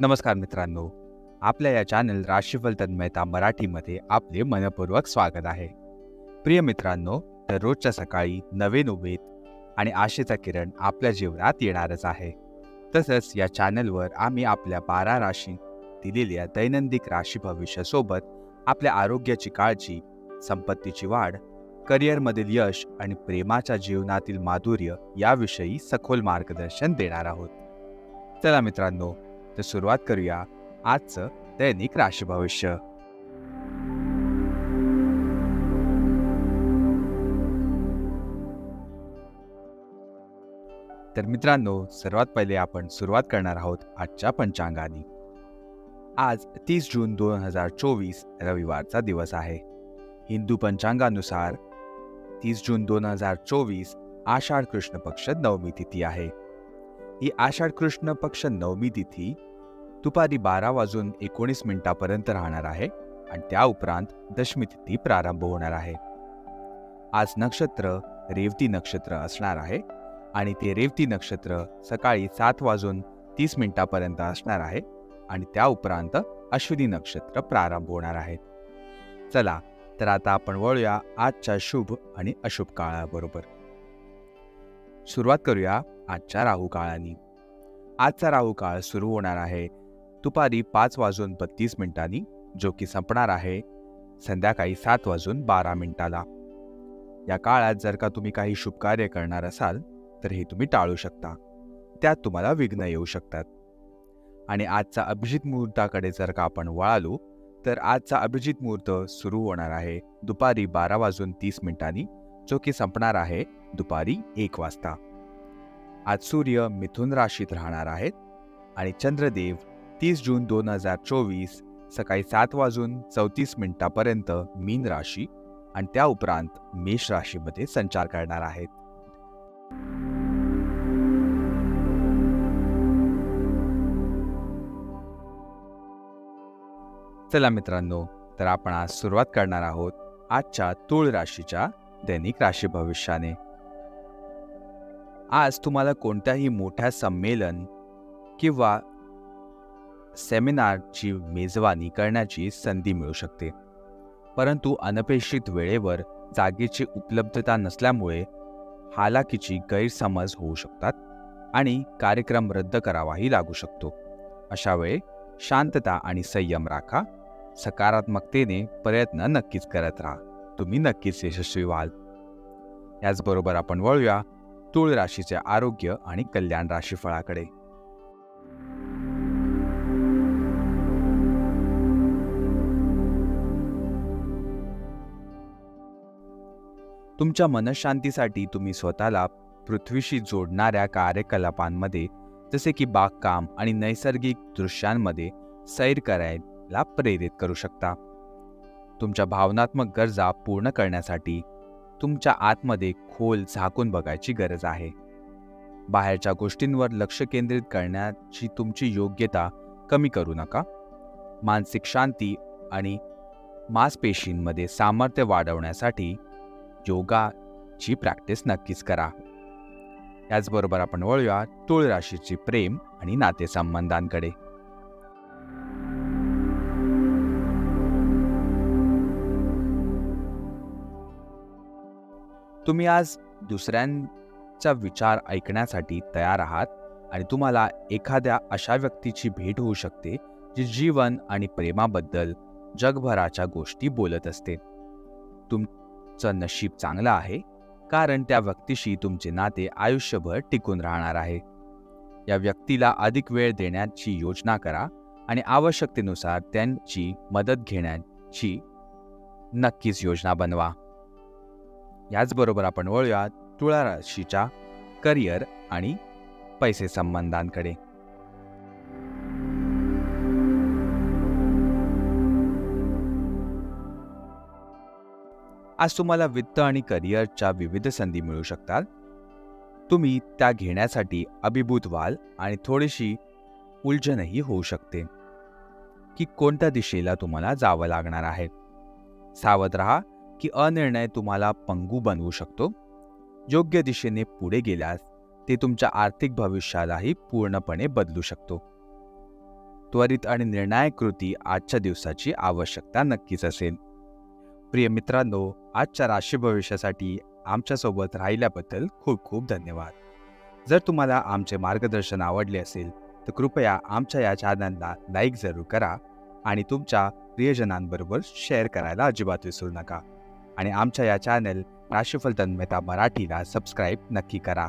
नमस्कार मित्रांनो, आपल्या या चॅनल राशीफल तन्मयता मराठीमध्ये आपले मनपूर्वक स्वागत आहे. प्रिय मित्रांनो, दररोजच्या सकाळी नवीन उमेद आणि आशेचा किरण आपल्या जीवनात येणारच आहे. तसंच या चॅनलवर आम्ही आपल्या 12 राशी दिलेल्या दैनंदिन राशी भविष्यासोबत आपल्या आरोग्याची काळजी, संपत्तीची वाढ, करिअरमधील यश आणि प्रेमाच्या जीवनातील माधुर्य याविषयी सखोल मार्गदर्शन देणार आहोत. चला मित्रांनो, तर सुरुवात करूया आजचं दैनिक राशी भविष्य. तर मित्रांनो, सर्वात पहिले आपण सुरुवात करणार आहोत आजच्या पंचांगाने. आज 30 जून 2024 रविवारचा दिवस आहे. हिंदू पंचांगानुसार 30 जून 2024 आषाढ कृष्ण पक्ष नवमी तिथी आहे. ही आषाढ कृष्ण पक्ष नवमी तिथी दुपारी 12:19 राहणार आहे आणि त्या उपरांत दशमी तिथी प्रारंभ होणार आहे. आज नक्षत्र रेवती नक्षत्र असणार आहे आणि ते रेवती नक्षत्र सकाळी 7:30 असणार आहे आणि त्या उपरांत अश्विनी नक्षत्र प्रारंभ होणार आहे. चला तर आता आपण वळूया आजच्या शुभ आणि अशुभ काळाबरोबर. सुरुवात करूया आजच्या राहू काळानी. आजचा राहू काळ सुरू होणार आहे दुपारी 5:32 जो की संपणार आहे संध्याकाळी 7:12. या काळात जर का तुम्ही काही शुभ कार्य करणार असाल तर हे तुम्ही टाळू शकता. त्यात तुम्हाला विघ्न येऊ शकतात. आणि आजचा अभिजित मुहूर्ताकडे जर का आपण वळालो तर आजचा अभिजित मुहूर्त सुरू होणार आहे दुपारी 12:30 जो की संपणार आहे दुपारी 1 वाजता. आज सूर्य मिथुन राशीत राहणार आहेत आणि चंद्रदेव 30 जून 2024 सकाळी 7:34 मीन राशी आणि त्या उपरांत मेष राशीमध्ये संचार करणार आहेत. चला मित्रांनो, तर आपण आज सुरुवात करणार आहोत आजच्या तूळ राशीच्या दैनिक राशी भविष्याने. आज तुम्हाला कोणत्याही मोठ्या संमेलन किंवा सेमिनारची मेजवानी करण्याची संधी मिळू शकते, परंतु अनपेक्षित वेळेवर जागेची उपलब्धता नसल्यामुळे हालाकीची गैरसमज होऊ शकतात आणि कार्यक्रम रद्द करावाही लागू शकतो. अशा वेळी शांतता आणि संयम राखा. सकारात्मकतेने प्रयत्न नक्कीच करत राहा. तुम्ही नक्कीच यशस्वी व्हाल. याचबरोबर आपण वळूया तूळ राशीचे आरोग्य आणि कल्याण राशीफळाकडे. तुमच्या मनशांतीसाठी तुम्ही स्वतःला पृथ्वीशी जोडणाऱ्या कार्यकलापांमध्ये जसे की बागकाम आणि नैसर्गिक दृश्यांमध्ये सैर करायला प्रेरित करू शकता. तुमच्या भावनात्मक गरजा पूर्ण करण्यासाठी तुमच्या आतमध्ये खोल झाकून बघायची गरज आहे. बाहेरच्या गोष्टींवर लक्ष केंद्रित करण्याची तुमची योग्यता कमी करू नका. मानसिक शांती आणि मांसपेशींमध्ये सामर्थ्य वाढवण्यासाठी योगाची प्रॅक्टिस नक्कीच करा. याचबरोबर आपण वळूया तूळ राशीची प्रेम आणि नातेसंबंधांकडे. तुम्ही आज दुसऱ्यांचा विचार ऐकण्यासाठी तयार आहात आणि तुम्हाला एखाद्या अशा व्यक्तीची भेट होऊ शकते जी जीवन आणि प्रेमाबद्दल जगभराच्या गोष्टी बोलत असते. तुमचं नशीब चांगलं आहे कारण त्या व्यक्तीशी तुमचे नाते आयुष्यभर टिकून राहणार आहे. या व्यक्तीला अधिक वेळ देण्याची योजना करा आणि आवश्यकतेनुसार त्यांची मदत घेण्याची नक्कीच योजना बनवा. याचबरोबर आपण वळूया तुळा राशीच्या करिअर आणि पैसे संबंधांकडे. आज तुम्हाला वित्त आणि करिअरच्या विविध संधी मिळू शकतात. तुम्ही त्या घेण्यासाठी अभिभूत व्हाल आणि थोडीशी उलझनही होऊ शकते की कोणत्या दिशेला तुम्हाला जावं लागणार आहे. सावध राहा की अनिर्णय तुम्हाला पंगू बनवू शकतो. योग्य दिशेने पुढे गेल्यास ते तुमच्या आर्थिक भविष्यालाही पूर्णपणे बदलू शकतो. त्वरित आणि निर्णायक कृती आजच्या दिवसाची आवश्यकता नक्कीच असेल. प्रिय मित्रांनो, आजच्या राशी भविष्यासाठी आमच्यासोबत राहिल्याबद्दल खूप खूप धन्यवाद. जर तुम्हाला आमचे मार्गदर्शन आवडले असेल तर कृपया आमच्या या चॅनलला लाईक जरूर करा आणि तुमच्या प्रियजनांबरोबर शेअर करायला अजिबात विसरू नका. आणि आमच्या या चॅनल राशीफल तन्मयता मराठीला सबस्क्राईब नक्की करा.